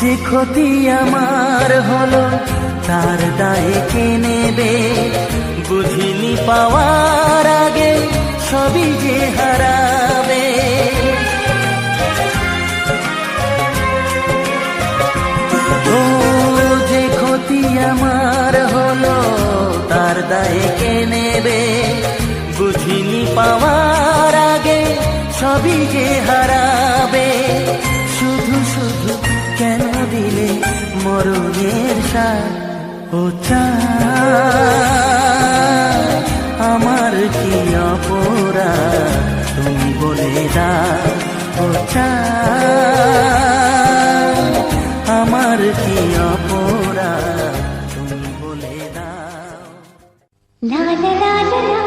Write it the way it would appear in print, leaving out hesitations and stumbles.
যে ক্ষতি আমার হলো তার দায়ে কে নেবে, বুঝিনি পাওয়ার আগে সবই যে হারাবে। ও যে ক্ষতি আমার হলো তার দায়ে কে নেবে, বুঝিনি পাওয়ার আগে সবই যে হারাবে। শুধু শুধু কেন দিলে মরণের সাথ, ও চাঁদ আমার কি অপরাধ তুমি বলে দাও, ও চাঁদ আমার কি অপরাধ তুমি বলে দাও। লা লা লা লা।